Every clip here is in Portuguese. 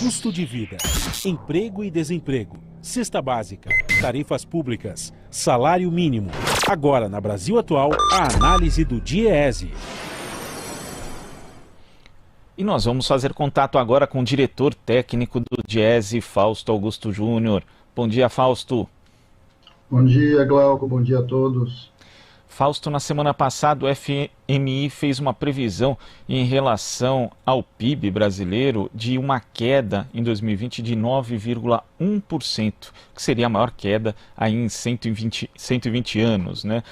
Custo de vida, emprego e desemprego, cesta básica, tarifas públicas, salário mínimo. Agora, na Brasil Atual, a análise do DIEESE. E nós vamos fazer contato agora com o diretor técnico do DIEESE, Fausto Augusto Júnior. Bom dia, Fausto. Bom dia, Glauco. Bom dia a todos. Fausto, na semana passada o FMI fez uma previsão em relação ao PIB brasileiro de uma queda em 2020 de 9,1%, que seria a maior queda aí em 120 anos, né?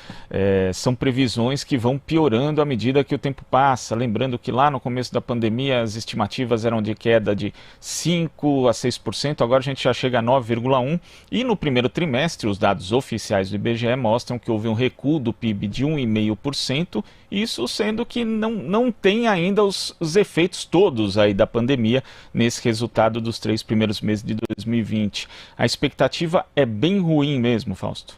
São previsões que vão piorando à medida que o tempo passa. Lembrando que lá no começo da pandemia as estimativas eram de queda de 5% a 6%, agora a gente já chega a 9,1%. E no primeiro trimestre, os dados oficiais do IBGE mostram que houve um recuo do PIB de 1,5%, isso sendo que não tem ainda os efeitos todos aí da pandemia nesse resultado dos 3 primeiros meses de 2020. A expectativa é bem ruim mesmo, Fausto?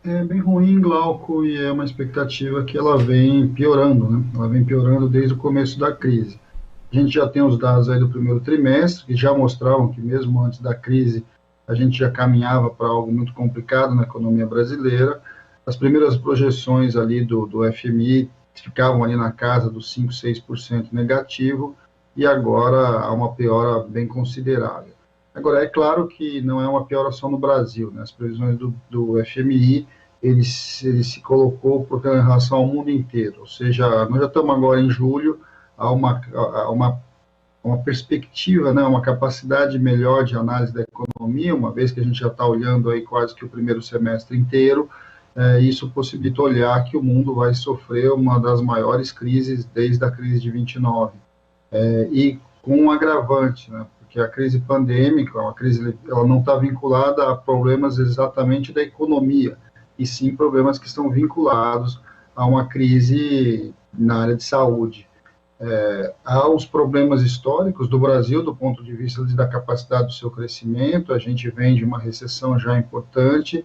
É bem ruim, Glauco, e é uma expectativa que ela vem piorando, né? Ela vem piorando desde o começo da crise. A gente já tem os dados aí do primeiro trimestre, que já mostravam que mesmo antes da crise a gente já caminhava para algo muito complicado na economia brasileira. As primeiras projeções ali do FMI ficavam ali na casa dos 5%, 6% negativo, e agora há uma piora bem considerável. Agora, é claro que não é uma piora só no Brasil, né? As previsões do FMI, ele se colocou em relação ao mundo inteiro, ou seja, nós já estamos agora em julho, há uma perspectiva, né, uma capacidade melhor de análise da economia, uma vez que a gente já está olhando aí quase que o primeiro semestre inteiro. Isso possibilita olhar que o mundo vai sofrer uma das maiores crises desde a crise de 29, e com um agravante, né, porque a crise pandêmica, ela não está vinculada a problemas exatamente da economia, e sim problemas que estão vinculados a uma crise na área de saúde. Há os problemas históricos do Brasil, do ponto de vista da capacidade do seu crescimento. A gente vem de uma recessão já importante,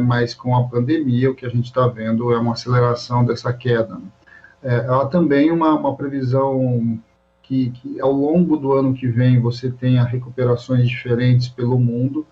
mas com a pandemia o que a gente está vendo é uma aceleração dessa queda, né? Há também uma previsão que ao longo do ano que vem você tenha recuperações diferentes pelo mundo.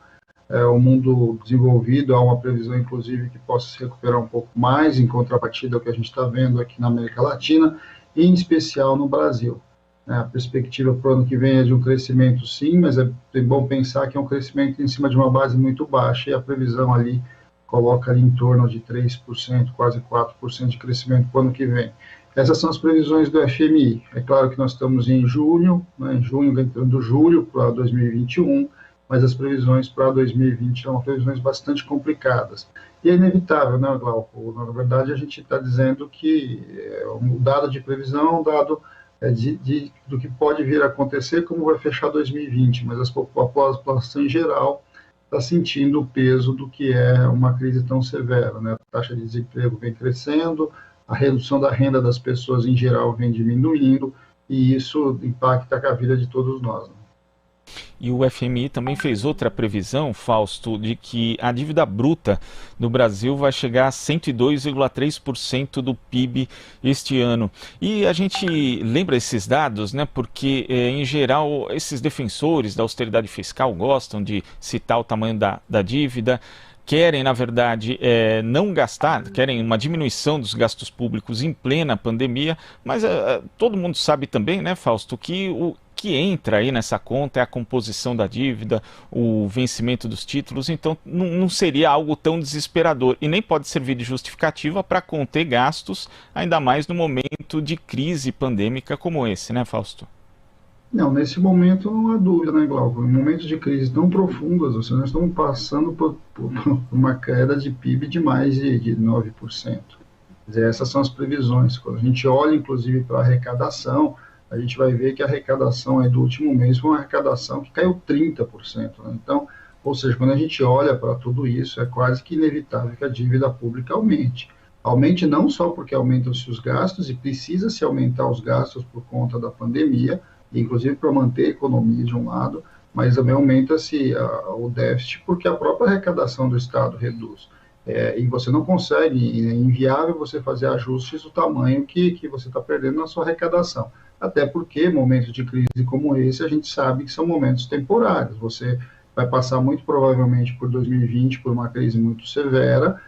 O mundo desenvolvido, há uma previsão inclusive que possa se recuperar um pouco mais, em contrapartida ao que a gente está vendo aqui na América Latina, e em especial no Brasil. A perspectiva para o ano que vem é de um crescimento sim, mas é bom pensar que é um crescimento em cima de uma base muito baixa, e a previsão ali coloca ali em torno de 3%, quase 4% de crescimento para o ano que vem. Essas são as previsões do FMI. É claro que nós estamos em junho, né, entrando julho para 2021, mas as previsões para 2020 são previsões bastante complicadas. E é inevitável, né, Glauco? Na verdade, a gente está dizendo que o dado de previsão é um dado do que pode vir a acontecer, como vai fechar 2020, mas a população em geral está sentindo o peso do que é uma crise tão severa, né? A taxa de desemprego vem crescendo, a redução da renda das pessoas em geral vem diminuindo, e isso impacta a vida de todos nós, né? E o FMI também fez outra previsão, Fausto, de que a dívida bruta do Brasil vai chegar a 102,3% do PIB este ano. E a gente lembra esses dados, né? Porque, em geral, esses defensores da austeridade fiscal gostam de citar o tamanho da dívida, querem, na verdade, não gastar, querem uma diminuição dos gastos públicos em plena pandemia, mas todo mundo sabe também, né, Fausto, que o que entra aí nessa conta é a composição da dívida, o vencimento dos títulos, então não seria algo tão desesperador e nem pode servir de justificativa para conter gastos, ainda mais no momento de crise pandêmica como esse, né, Fausto? Não, nesse momento não há dúvida, né, Glauco? Em momentos de crise tão profundas, nós estamos passando por uma queda de PIB de mais de 9%. Quer dizer, essas são as previsões. Quando a gente olha, inclusive, para a arrecadação, a gente vai ver que a arrecadação aí do último mês foi uma arrecadação que caiu 30%, né? Então, ou seja, quando a gente olha para tudo isso, é quase que inevitável que a dívida pública aumente. Aumente não só porque aumentam-se os gastos, e precisa-se aumentar os gastos por conta da pandemia, inclusive para manter a economia de um lado, mas também aumenta-se o déficit porque a própria arrecadação do Estado reduz. e você não consegue, é inviável você fazer ajustes do tamanho que você está perdendo na sua arrecadação. Até porque momentos de crise como esse, a gente sabe que são momentos temporários. Você vai passar muito provavelmente por 2020 por uma crise muito severa,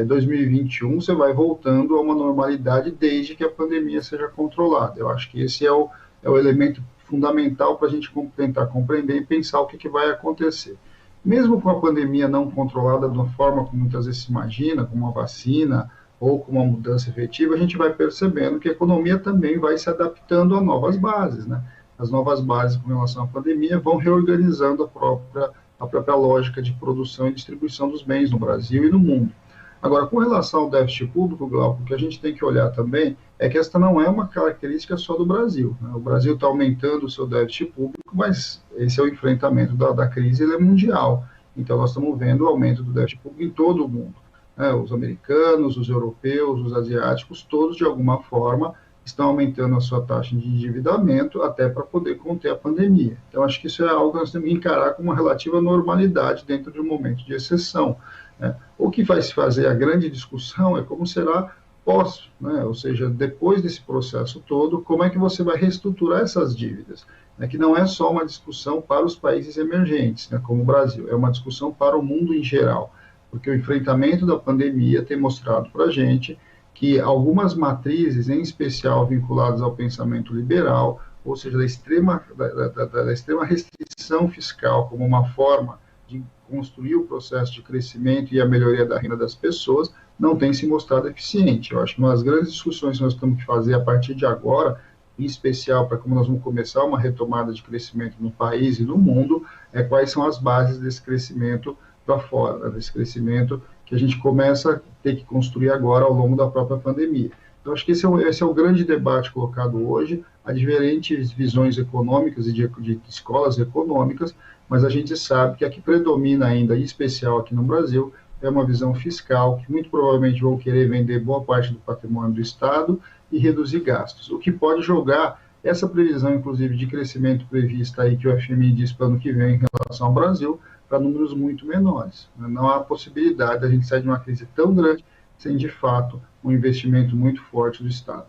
2021 você vai voltando a uma normalidade desde que a pandemia seja controlada. Eu acho que esse é o elemento fundamental para a gente tentar compreender e pensar o que vai acontecer. Mesmo com a pandemia não controlada de uma forma como muitas vezes se imagina, com uma vacina ou com uma mudança efetiva, a gente vai percebendo que a economia também vai se adaptando a novas bases, né? As novas bases com relação à pandemia vão reorganizando a própria lógica de produção e distribuição dos bens no Brasil e no mundo. Agora, com relação ao déficit público, Glauco, o que a gente tem que olhar também é que esta não é uma característica só do Brasil, né? O Brasil está aumentando o seu déficit público, mas esse é o enfrentamento da crise, ele é mundial. Então, nós estamos vendo o aumento do déficit público em todo o mundo, né? Os americanos, os europeus, os asiáticos, todos, de alguma forma, estão aumentando a sua taxa de endividamento até para poder conter a pandemia. Então, acho que isso é algo que nós temos que encarar com uma relativa normalidade dentro de um momento de exceção, né? O que vai se fazer a grande discussão é como será pós, né? Ou seja, depois desse processo todo, como é que você vai reestruturar essas dívidas, né? Que não é só uma discussão para os países emergentes, né, como o Brasil, é uma discussão para o mundo em geral, porque o enfrentamento da pandemia tem mostrado para a gente que algumas matrizes, em especial vinculadas ao pensamento liberal, ou seja, da extrema restrição fiscal como uma forma de construir o processo de crescimento e a melhoria da renda das pessoas, não tem se mostrado eficiente. Eu acho que uma das grandes discussões que nós temos que fazer a partir de agora, em especial para como nós vamos começar uma retomada de crescimento no país e no mundo, é quais são as bases desse crescimento para fora, né, desse crescimento que a gente começa a ter que construir agora ao longo da própria pandemia. Então, acho que esse é o grande debate colocado hoje, há diferentes visões econômicas e de escolas econômicas, mas a gente sabe que a que predomina ainda, em especial aqui no Brasil, é uma visão fiscal, que muito provavelmente vão querer vender boa parte do patrimônio do Estado e reduzir gastos, o que pode jogar essa previsão, inclusive, de crescimento prevista aí que o FMI diz para o ano que vem em relação ao Brasil, para números muito menores. Não há possibilidade de a gente sair de uma crise tão grande sem, de fato, um investimento muito forte do Estado.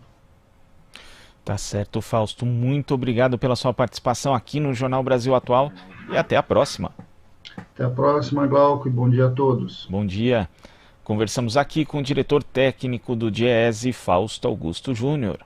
Tá certo, Fausto. Muito obrigado pela sua participação aqui no Jornal Brasil Atual e até a próxima. Até a próxima, Glauco, e bom dia a todos. Bom dia. Conversamos aqui com o diretor técnico do DIEESE, Fausto Augusto Júnior.